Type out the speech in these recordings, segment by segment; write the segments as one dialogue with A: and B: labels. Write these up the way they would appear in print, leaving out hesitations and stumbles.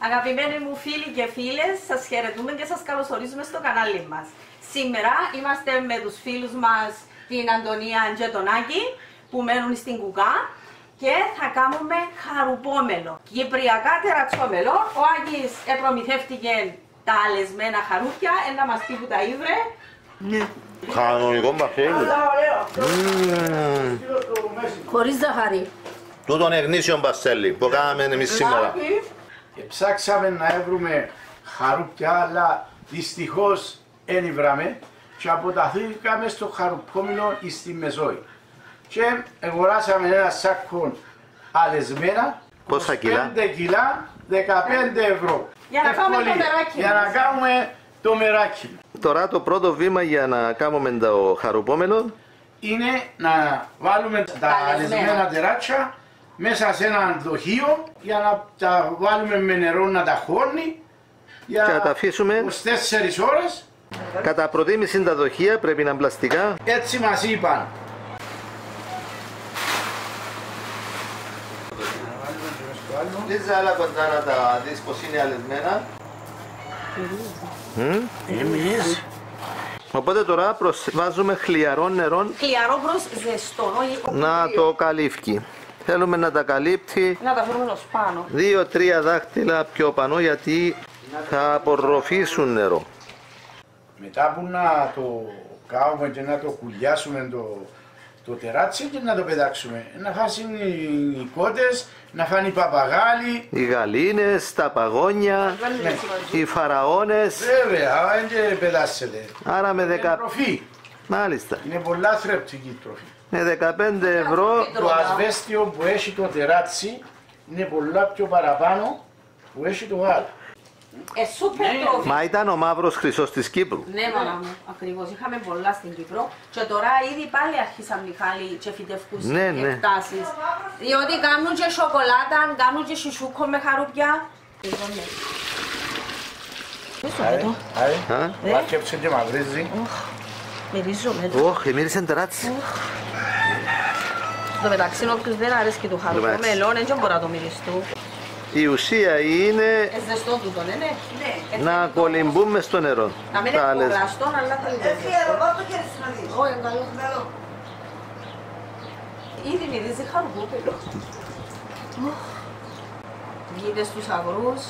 A: Αγαπημένοι μου φίλοι και φίλες, σας χαιρετούμε και σας καλωσορίζουμε στο κανάλι μας. Σήμερα είμαστε με τους φίλους μας, την Αντωνία και τον Άκη, που μένουν στην Κουκά και θα κάνουμε χαρουπόμελο. Κυπριακά τερατσόμελο. Ο Άκης προμηθεύτηκε τα αλεσμένα χαρούπια, να μας πει που τα ήβρε.
B: Κανονικό μπαχέλι.
A: Χωρίς ζαχαρή.
B: Τούτον εγνήσιον παστέλι που κάναμε εμείς σήμερα.
C: Και ψάξαμε να βρούμε χαρούπια, αλλά δυστυχώς δεν βράμε και αποταθήκαμε στο χαρουπόμιλο στη Μεσόη. Και αγοράσαμε ένα σάκο αλεσμένα,
B: πόσα κιλά?
C: 5 κιλά, 15 ευρώ.
A: Για να κάνουμε το μεράκι.
C: Για να κάνουμε το μεράκι.
B: Τώρα το πρώτο βήμα για να κάνουμε το χαρουπόμελο
C: είναι να βάλουμε τα αλεσμένα τεράτσια μέσα σε ένα δοχείο για να τα βάλουμε με νερό να τα χώνει για
B: και να τα αφήσουμε
C: 24 ώρες.
B: Κατά προτίμηση τα δοχεία πρέπει να είναι πλαστικά.
C: Έτσι μας είπαν.
B: Λίζα άλλα κοντά να τα δεις πως είναι αλεσμένα.
C: Εμείς.
B: Οπότε τώρα βάζουμε χλιαρό νερό
A: Χλιαρό προς ζεστό,
B: να το καλύφει. Θέλουμε να τα καλύπτει
A: να τα φέρουμε ως πάνω.
B: 2-3 δάχτυλα πιο πάνω γιατί θα απορροφήσουν νερό.
C: Μετά που να το κάνουμε και να το κουλιάσουμε το τεράτσι και να το πετάξουμε. Να φάσουν οι κότες, να φάνε οι παπαγάλοι.
B: Οι γαλήνες, τα παγόνια, οι φαραώνες.
C: Βέβαια, δεν και πετάσσεται.
B: Άρα με
C: Είναι
B: 10...
C: τροφή.
B: Μάλιστα.
C: Είναι πολλά θρεπτική τροφή.
B: Με 15 ευρώ
C: Το ασβέστιο που έχει το τεράτσι είναι πολλά πιο παραπάνω που έχει το άλλο.
A: Σούπερ τροφή.
B: μα ήταν ο μαύρος χρυσός της Κύπρου.
A: Ναι, μάνα μου, ακριβώς. Είχαμε πολλά στην Κύπρο και τώρα ήδη πάλι αρχίσαν, Μιχάλη, και φυτευκούς εκτάσεις. Διότι κάνουν και σοκολάτα, κάνουν και σισούκο με χαρούπια.
C: Βάρκεψε και μαυρίζει.
A: Μυρίζομαι.
B: Ωχ, μύρισε τεράτσι.
A: Στο μεταξύ, όποιος δεν αρέσει το χαρουπόμελο, δεν μπορεί να το μυριστού.
B: Η ουσία είναι
A: Ζεστό τούτο, ναι.
B: να κολυμπούμε στο νερό.
A: Να μην είναι κολλαστό, αλλά θέλει ζεστό. Όχι, καλό. Ήδη μυρίζει χαρουπόμελο. Βγείτε στους αγρούς.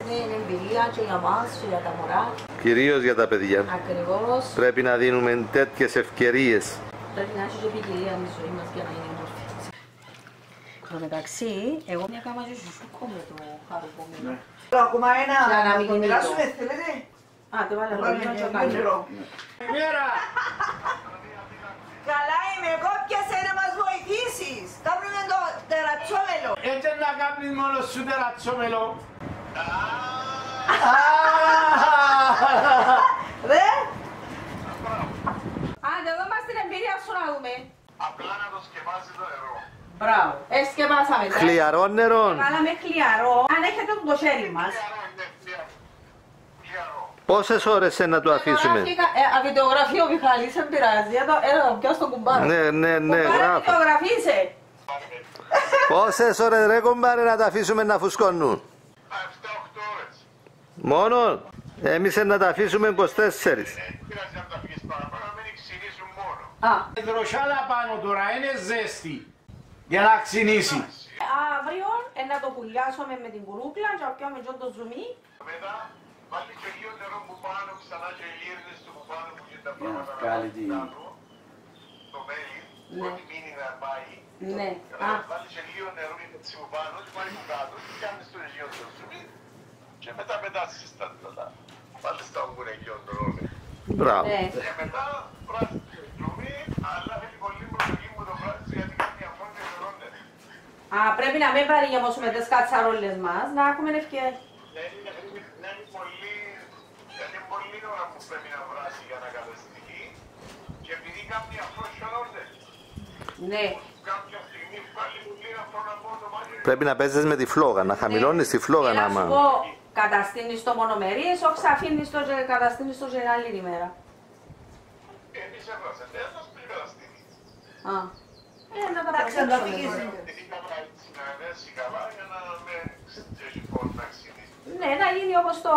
A: Είναι εμπειρία και για μας και για τα μωρά.
B: Κυρίως για τα παιδιά.
A: Ακριβώς.
B: Πρέπει να δίνουμε τέτοιες ευκαιρίες.
A: Πρέπει να έχει και ποικιλία η ζωή μας για να είναι μόρφη. Στο μεταξύ, εγώ μια κάμα και σουσούκο με το χαρουπόμελο.
D: Ακόμα ένα να το μοιράσουμε, θέλετε.
A: Α, το βάλε ρολίνο και καλό.
D: Καλά είμαι, εγώ πιάσα να μας βοηθήσεις. Κάνουμε το τερατσόμελο.
C: Έτσι να κάνεις μόνο σου τερατσόμελο.
D: Ρε.
A: Άντε, εδώ μας την εμπειρία σου να δούμε.
E: Απλά να το σκεπάσει το νερό.
A: Μπράβο. Σκεπάσαμε.
B: Χλιαρό νερό.
A: Βάλαμε χλιαρό. Αν έχετε το χέρι μας.
B: Πόσες ώρες να το αφήσουμε?
A: Αβιτεογραφεί ο Μιχάλης, δεν πειράζει. Έλα, πιάσ' το κουμπάρο.
B: Ναι, γράφω.
A: Αβιτεογραφείσαι.
B: Πόσες ώρες ρε κομπάρε να τα αφήσουμε να φουσκώνουν?
E: 7-8 ώρες.
B: Μόνο? Εμείς να τα αφήσουμε 24.
E: Δεν πειράζει να το αφήσεις παραπάνω, να μην ξυνήσουν μόνο.
A: Α,
C: Η δροσιάλα πάνω τώρα είναι ζέστη για να ξυνήσει.
A: αύριο να το πουλιάσουμε με την κουρούκλα και πιάμε και το ζουμί.
E: Μετά βάλει και λίγο νερό που πάνω, ξανά και γύρνες του που πάνω που γίνεται τα πράγματα να
C: Καλή
E: βάλει κάτω. Το μέλι, ό,τι μείνει να πάει.
A: Ναι.
E: Βάλει και λίγο νερό έτσι που πάνω και πάει που κάτω και κάνεις το αιγείο του ζουμί και μετά πετάσεις τα τούτα. Βάλεις τα ουγγουρεγείο το ρόλο.
B: Μπράβο.
E: Και μετά πράσινο ζουμί, αλλά θέλει πολύ προσοχή μου το πράσινο γιατί κάνει αφρόν και νερώνεται.
A: Α, πρέπει να μην παρηγεμώσουμε τις κατσαρόλες μας, να έχουμε ευκαιρία.
E: Είναι πολύ ώρα που πρέπει να βράσει για να καταστηθεί και επειδή κάποιοι αφρό χιονώνται.
A: Ναι.
E: Κάποια στιγμή πάλι μου λέει αφρό να πω το μάτι.
B: Πρέπει να παίζεις με τη φλόγα, να χαμηλώνεις τη φλόγα
A: Και να σου
B: άμα.
A: πω, καταστήνεις το μονομερίες, όχι αφήνεις το και καταστήνεις το και άλλη ημέρα.
E: Εμείς έβρασαν, δεν θα σπίτι καταστήνει.
A: Α. Να τα
D: Εντάξει, να τα αφηγήσεις.
E: Γιατί έκανα έτσι να ανέσει καλά για να με ξετρέχει πώς να ξυνήσει.
A: Ναι, Ναι, να γίνει όπως το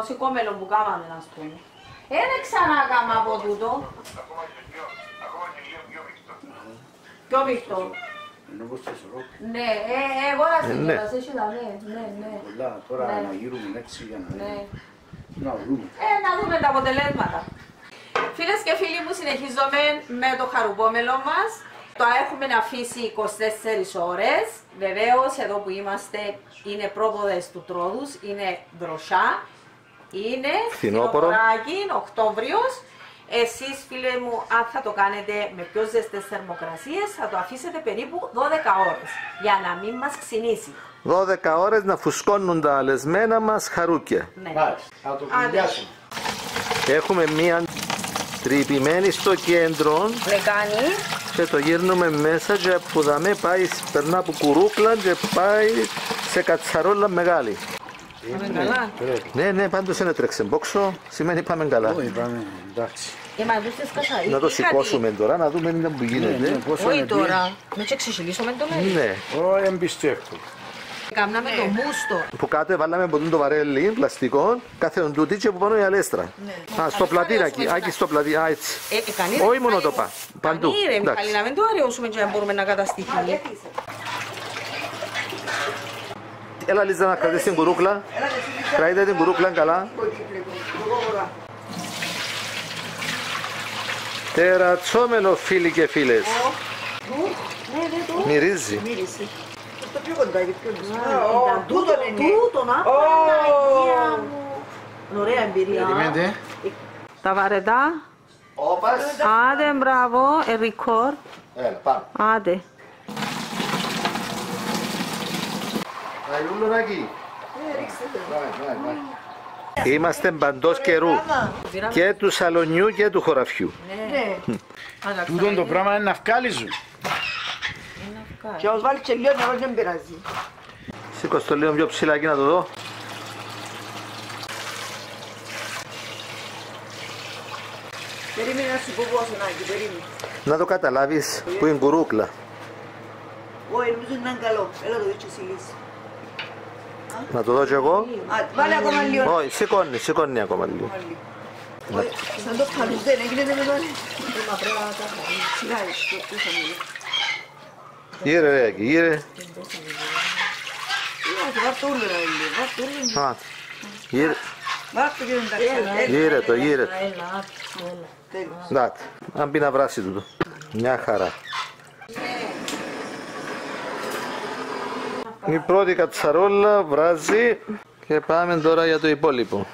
A: σηκώμελο που κάμαμε, ας πούμε. Ένα ξανά κάμα από τούτο.
E: Ακόμα και λίγο πιο μεικτό.
A: Πιο μεικτό.
C: Ενώ πως το σωρό.
A: Ναι, εγώ να συγκεκριμάς, έχει τα ναι.
C: Πολλά, τώρα να γύρουμε έτσι για να βρούμε.
A: Να δούμε τα αποτελέσματα. Φίλες και φίλοι μου, συνεχίζουμε με το χαρουπόμελο μας. Το έχουμε αφήσει 24 ώρες. Βεβαίως, εδώ που είμαστε είναι πρόποδες του τρόδους, είναι δροσιά, είναι φθινοποράκι, Οκτώβριος. Εσείς, φίλε μου, αν θα το κάνετε με πιο ζεστές θερμοκρασίες, θα το αφήσετε περίπου 12 ώρες, για να μην μας ξυνήσει.
B: 12 ώρες να φουσκώνουν τα αλεσμένα μας χαρούκια.
A: Ναι.
C: Μάλιστα, θα το κουμπιάσουμε.
B: Έχουμε μία τρυπημένη στο κέντρο
A: Λεκάνη.
B: και το γύρνουμε μέσα και που δαμέ πάει, περνά από κουρούκλα και πάει σε κατσαρόλα μεγάλη.
A: Πάμε καλά.
B: Ναι, πάντως δεν έτρεξε μπόξο, σημαίνει πάμε καλά.
C: Όχι, πάμε, εντάξει.
B: Να το σηκώσουμε τώρα, να δούμε τι γίνεται.
A: Όχι τώρα, να και ξεσυλίσουμε το μέλλον.
B: Ναι,
C: Όχι, εμπιστεύω.
A: Κάμναμε το μούστο.
B: που κάτω έβαλαμε από το βαρέλι πλαστικό, κάθε οντούτη και από πάνω η αλέστρα. Α, στο πλατήρακι, άκη στο πλατήρι, α, έτσι. Όχι μόνο το πα, παντού.
A: Κανεί ρε Μιχάλη, να μην το αραιώσουμε και να μπορούμε να καταστηθεί.
B: Έλα Λίζα να κρατήσεις την κουρούκλα, κρατείτε την κουρούκλα καλά. Τερατσόμελο φίλοι και φίλες. Μυρίζει.
D: Το πιο κοντά, γιατί πιο δύσκολο.
A: Τούτο να Παναγία μου. Ωραία εμπειρία.
C: Περιμένετε.
A: Τα βαρετά.
B: Όπας.
A: Άντε μπράβο, record.
B: Έλα, πάμε.
A: Άντε.
B: Αγιούλωνακι. Είμαστε παντός καιρού. Και του σαλονιού και του χωραφιού.
C: Τούτον το πράγμα είναι να βγάλιζουν.
D: Και ως βάλει και λίγο νερό δεν πειράζει.
B: Σήκω το λίγο πιο ψηλά εκεί να το δω.
D: Περίμενε να σου πω πόσο να έχει, περίμενε.
B: Να το καταλάβεις που είναι κουρούκλα.
D: Όχι, νομίζω να είναι καλό. Έλα το δεις και εσύ λύση.
B: Να το δω κι εγώ.
D: Βάλε ακόμα λίγο.
B: Όχι, σηκώνει ακόμα λίγο.
D: Όχι, σαν το παλουδέν, έγινε με βάλει. Σιγά, το πούσαμε.
B: Γύρε ρε εκεί, γύρε.
D: Βάρ' το ούλο, βάρ' το ούλο.
B: Α, γύρε.
D: Βάρ' το και δεν τα ξέρω.
B: Γύρε το, γύρε το. Δάτε, αν πει να βράσει τούτο. Μια χαρά. Η πρώτη κατσαρόλα βράζει και πάμε τώρα για το υπόλοιπο.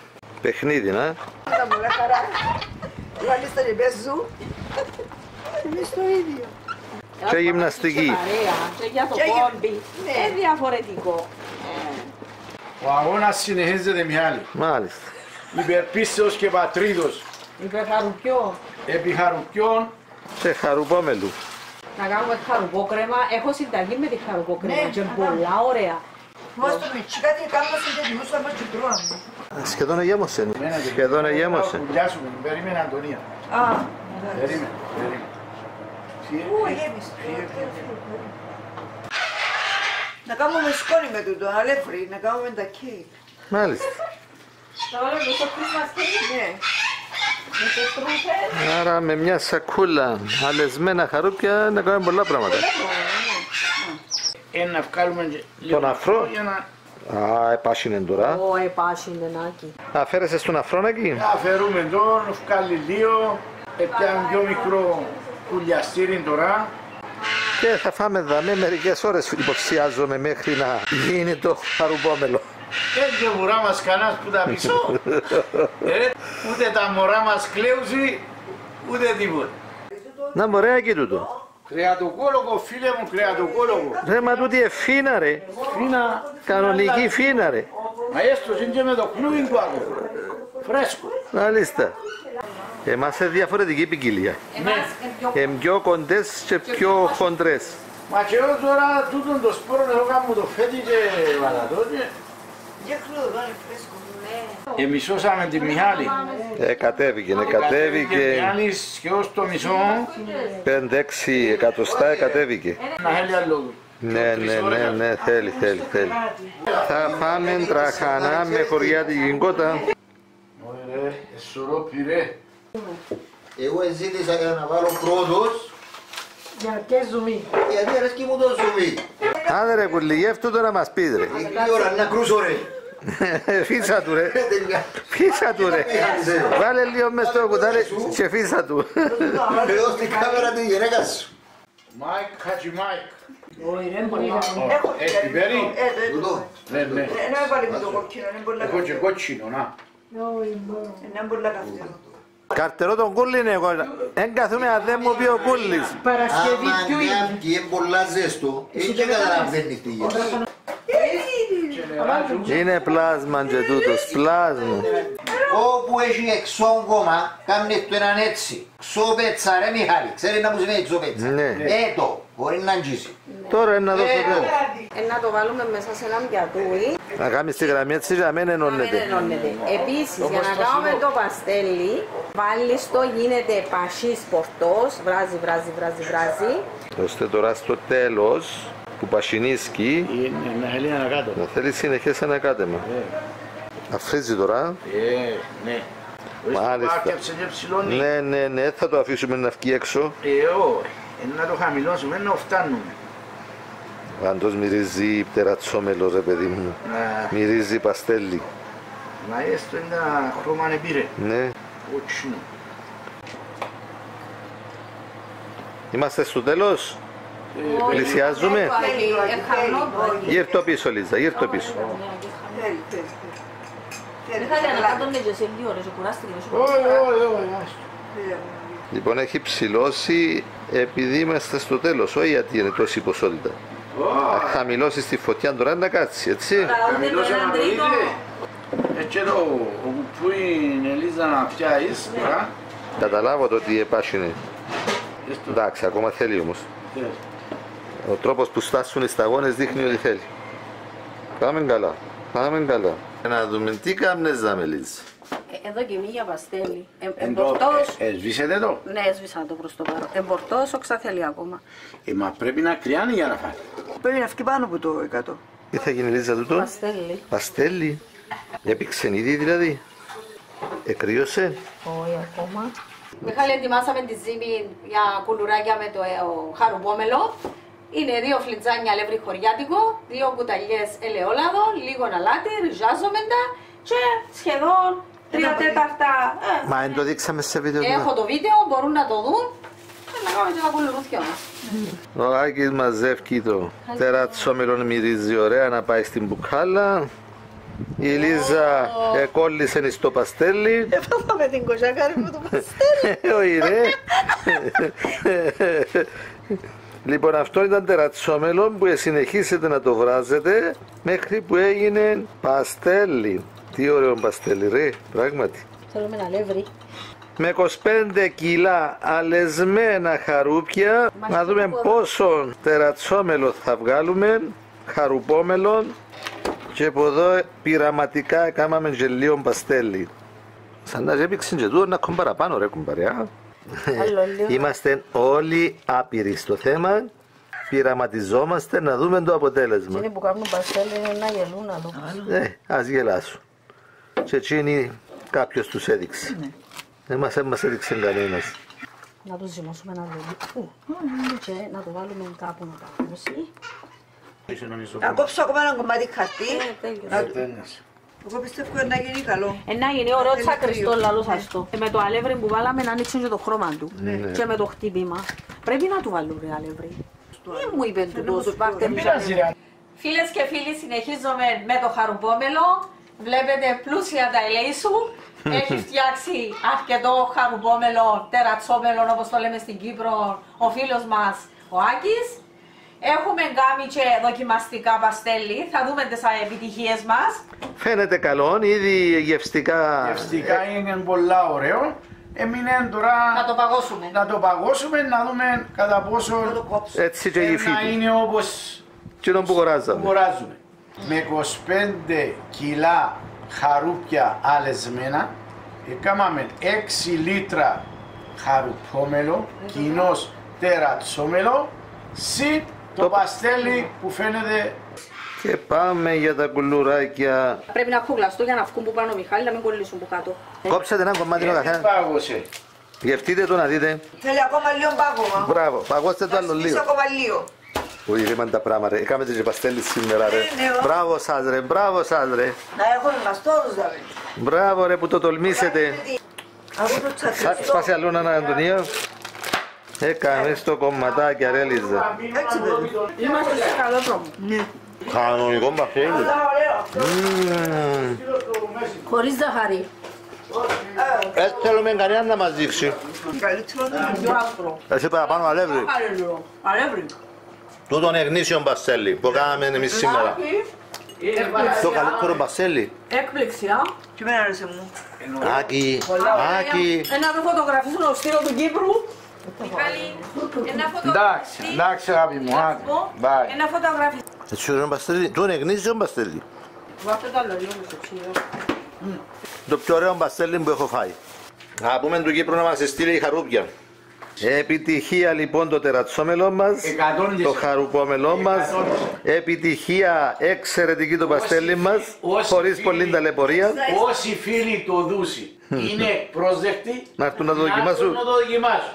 B: Παιχνίδι, να.
D: Τα πολλά χαρά. Βάλεις τα ρεπές σου. Εμείς το ίδιο.
B: Και γυμναστική.
A: Και για το κόμπι. Είναι διαφορετικό.
C: Ο αγώνας συνεχίζεται Μιχάλη.
B: Μάλιστα.
C: Υπερπίστεως και πατρίδος.
A: Υπερχαρουπιό.
C: Επί χαρουπιών.
B: Και χαρουπόμελου.
A: Να κάνουμε χαρουπόκρεμα. Έχω συνταγή με τη χαρουπόκρεμα και πολλά ωραία.
D: Μας το μητσί κάτι κάνουμε στην τελειούσα μας και τρώμε.
B: Σχεδόν εγέμωσε. Σχεδόν εγέμωσε.
C: Να κουμπιάσουμε. Περίμενε Αντωνία.
D: Α,
C: Περίμενε.
D: πού γέμισε. Να κάνουμε σκόνη με τούτο, αλέφρι, να κάνουμε τα κέικ.
B: Μάλιστα.
A: Θα βάλουμε στο Christmas cake.
D: Ναι.
A: Με τις τρούφες.
B: Άρα με μια σακούλα αλεσμένα χαρούπια να κάνουμε πολλά πράγματα.
C: Να βγάλουμε λίγο
B: Τον αφρό.
C: για να
B: Α, επάσχυνε τώρα.
A: Ω, επάσχυνε νάκι.
B: Αφαίρεσαι στον αφρόνακι.
C: αφαιρούμε τον, βγάλει λίγο. Επιάμε πιο μικρό κουλιαστήρι τώρα.
B: Και θα φάμε δαμέ μερικές ώρες υποψιάζομαι μέχρι να γίνει το χαρουπόμελο.
C: Και ο μωρά μας κανάς που τα πίσω. Ούτε τα μωρά μας κλαίουζι, ούτε τίποτα.
B: Να μωρέα και τούτο.
C: Κρεατοκόλογο, φίλε μου, κρεατοκόλογο.
B: Ρε μα τούτη εφίνα ρε.
C: Φίνα.
B: Κανονική φίνα ρε.
C: Μα έστω είναι και με το κλούιν του ακόμα. Φρέσκο.
B: Μάλιστα. Εμάς είναι διαφορετική ποικιλία. Πιο κοντές και πιο χοντρές.
C: Μα και εγώ τώρα τούτον το σπόρο εγώ κάνω το φέτι και βαλατώνει.
D: Για κρούδο, είναι φρέσκο.
C: Εμισώσαμε τη Μιχάλη.
B: Κατέβηκε.
C: Μιχάλης και ως το μισό
B: 5-6 εκατοστά κατέβηκε.
C: να θέλει άλλο
B: Ναι, θέλει. Θα πάμε τραχανά με χωριάτικη κότα.
C: Ωραία, εσωρό πυρέ.
F: Εγώ ζήτησα για να βάλω πρώτος.
D: Για και ζουμί.
F: Γιατί αρέσκει μου το ζουμί.
B: Άντε ρε κουλιγέ, αυτό τώρα μας πεις ρε.
F: Η ώρα να κρούσω ρε.
B: Φύσα του ρε. Φύσα του ρε. Βάλε λίγο μες στο κουτάλι και φύσα του.
F: Εδώ στην κάμερα τη γυναίκα σου.
C: Μάικ, Χατζη Μάικ.
D: Έχω
C: πιπέρι. Ναι.
D: να βάλει με το κόκκινο, είναι πολύ
C: Έχω και κότσινο, να.
D: είναι πολύ καυτό.
B: Καρτερό τον κούλι είναι εγώ. Εν καθούμε αν δεν μου πει ο κούλις.
D: Παρασκευή
F: Άμα
D: ποιου είναι.
F: μια και είναι πολλά ζέστο, έτσι και καταλαβαίνεις τι γίνεται.
B: Είναι πλάσμα και τούτος, πλάσμα.
F: Όπου έχει εξόγκωμα, κάνει το έναν έτσι. Ξόπετσα ρε Μιχάλη, ξέρει να μου σημαίνει ξόπετσα.
B: Ναι.
F: Έτο, μπορεί να αγγίσει.
B: Τώρα είναι να δώσω τέλος.
A: Να το βάλουμε μέσα σε έναν πιατούι.
B: Να κάνεις τη γραμμή έτσι για να μην ενώνεται.
A: Επίσης, για να κάνουμε το παστέλι, βάλεις το, γίνεται πασί σπορτός, βράζει.
B: Ώστε τώρα στο τέλος που πασινίσκει
C: Να θέλει ένα κάτω.
B: να θέλει συνεχές ένα κάτεμα. Αφρίζει τώρα.
C: Ναι.
B: Μάλιστα.
C: Πάκεψε και ψηλώνει.
B: Ναι, θα το αφήσουμε να βγει έξω.
C: Όχι, να το χαμηλώσουμε, να φτάνουμε.
B: Πάντως μυρίζει πτερατσόμελο ρε παιδί μου. Μυρίζει παστέλι.
C: Μα έστω ένα χρώμα πήρε.
B: Ναι.
C: Κότσινο.
B: Είμαστε στο τέλος. Πλησιάζουμε. Γύρ' το πίσω Λίζα, γύρ' το πίσω. Λοιπόν έχει ψηλώσει επειδή είμαστε στο τέλος, όχι γιατί είναι τόση ποσότητα. Θα χαμηλώσεις τη φωτιά τώρα να κάτσει, έτσι.
C: Χαμηλώσε να το είδε. Έτσι εδώ, όπου που είναι Ελίζα να πιάσεις τώρα.
B: Καταλάβω το ότι επάσχυνε. Εντάξει, ακόμα θέλει όμως. Ο τρόπος που στάσουν οι σταγόνες δείχνει ότι θέλει. Πάμε καλά. Να δούμε τι κάμνες δάμε Λίζα.
A: Εδώ και μία παστέλι. Εμπορτός.
C: Σβήσετε το.
A: Ναι, έσβησα το προς το παρόν. Εμπορτός, όξα θέλει ακόμα.
C: Μα πρέπει να κρυάνει για να φάει.
D: Πρέπει να φύγει πάνω από το 100.
B: Τι θα γίνει Λίζα τούτο.
A: Παστέλι.
B: Παστέλι. Έπηξε ήδη δηλαδή. Εκρύωσε.
A: Όχι ακόμα. Μιχάλη, ετοιμάσαμε τη ζύμη για κουλουράκια με το χαρουπόμελο. Είναι 2 φλιτζάνια αλεύρι χωριάτικο, 2 κουταλιές ελαιόλαδο, λίγο αλάτι, ριζάζομεντα και σχεδόν 3/4.
B: Μα δεν το δείξαμε σε βίντεο.
A: Έχω το βίντεο, μπορούν να το δουν και να κάνουμε και τα κουλουρούθια μας.
B: Ο Άκης μαζεύει το τερατσόμελο, μυρίζει ωραία να πάει στην μπουκάλα. Η Λίζα εκόλλησε στο παστέλι.
D: Έβαλαμε την κοζάκαρη μου το παστέλι.
B: Όχι ρε. Λοιπόν, αυτό ήταν τερατσόμελο που συνεχίσετε να το βράζετε μέχρι που έγινε παστέλι. Τι ωραίο παστέλι ρε, πράγματι.
A: Θέλουμε ένα αλεύρι.
B: Με 25 κιλά αλεσμένα χαρούπια, να δούμε πόσο τερατσόμελο θα βγάλουμε, χαρουπόμελο, και από εδώ πειραματικά κάναμε και λίγο παστέλι. Σαν να έπαιξε και τούτο να κόμμα παραπάνω ρε κουμπαριά. Είμαστε όλοι άπειροι στο θέμα, πειραματιζόμαστε να δούμε το αποτέλεσμα.
A: Είναι που κάνουν παστέλι είναι να γελούν άλλο.
B: Ας γελάσουν. Και εκείνοι κάποιος τους έδειξε. Εμάς δεν μας έδειξε κανένας.
A: Να το ζυμώσουμε ένα λίγο. Και να το βάλουμε κάπου να τα ακούσει.
D: Να κόψω ακόμα ένα κομμάτι χαρτί. Εγώ πιστεύω να γίνει καλό.
A: Να γίνει ωραίο τσακριστό λαλό σας το. Με το αλεύρι που βάλαμε να ανοίξει και το χρώμα του. Και με το χτύπημα. Πρέπει να του βάλω ρε αλεύρι. Τι μου είπε του τόσο Φίλες και φίλοι, συνεχίζουμε με το χαρουπόμελο. Βλέπετε πλούσια τα ελέησου. Έχει φτιάξει αρκετό χαρουπόμελο, τερατσόμελο όπως το λέμε στην Κύπρο ο φίλος μας ο Άκης. Έχουμε κάνει και δοκιμαστικά παστέλι, θα δούμε τις επιτυχίες μας.
B: Φαίνεται καλό, ήδη γευστικά.
C: Γευστικά είναι πολλά ωραίο. Έμεινε τώρα
A: να το παγώσουμε,
C: να δούμε κατά πόσο
B: έτσι και η
C: να είναι όπως
B: που
C: αγοράζουμε. Με 25 κιλά χαρούπια αλεσμένα, έκαναμε 6 λίτρα χαρουπόμελο, κοινώς τερατσόμελο, συν το παστέλι που φαίνεται.
B: Και πάμε για τα κουλουράκια.
A: Πρέπει να κουκλαστώ για να βγουν που πάνω, Μιχάλη, να μην κολλήσουν που κάτω.
B: Κόψατε ένα κομμάτι ο καθένα.
C: Πάγωσε.
B: Γευτείτε το να δείτε.
D: Θέλει ακόμα λίγο πάγωμα.
B: Μπράβο, παγώστε το άλλο λίγο.
D: Ακόμα λίγο.
B: Ui, ρίμαν τα πράγματα ρε. Έκαμε και παστέλι σήμερα ρε.
D: Ναι.
B: Μπράβο σας ρε, μπράβο σας ρε.
D: Να έχουμε μαστόρους δηλαδή.
B: Μπράβο ρε που το τολμήσετε.
D: Από το τσακριστό.
B: Σπάσε αλλού έναν Αντωνίο. Έκαμε στο κομματάκι ρε Λίζα.
D: Έτσι παιδί.
A: Είμαστε σε καλό δρόμο.
D: Ναι.
B: Κανονικό μπαχέλι.
A: Χωρίς ζαχαρή.
B: Έτσι θέλουμε κανένα να μας δείξει.
D: Καλύτερο δεν είναι.
A: Πιο άσπρο.
B: Εσύ παραπάνω αλεύρι.
A: Ζάχαρη λίγο. Αλεύρι.
B: Τούτον εγνήσιο μπαστέλι που κάναμε εμείς σήμερα. Το καλύτερο μπαστέλι.
A: Έκπληξη, α.
D: Και εμένα άρεσε μου.
B: Άκη, Άκη.
A: Να με φωτογραφίσουν ο στήλο του Κύπρου.
C: Εντάξει αγάπη μου, άντε. Bye.
A: Ένα φωτογραφίσουν.
B: Έτσι ωραίο μπαστέλι. Το είναι εγνήσιο μπαστέλι.
A: Βάστε το άλλο λίγο στο ξύλο.
B: Το πιο ωραίο μπαστέλι που έχω φάει. Να πούμε του Κύπρου να μας στείλει η χαρούπια. Επιτυχία λοιπόν το τερατσόμελό μας,
C: 100%.
B: το χαρουπόμελό μας, επιτυχία εξαιρετική το παστέλι μας, χωρίς πολλή ταλαιπωρία.
C: Όσοι φίλοι το δούσει είναι πρόσδεκτοι
B: Να έρθουν να το δοκιμάσουν.
C: να το δοκιμάσουν.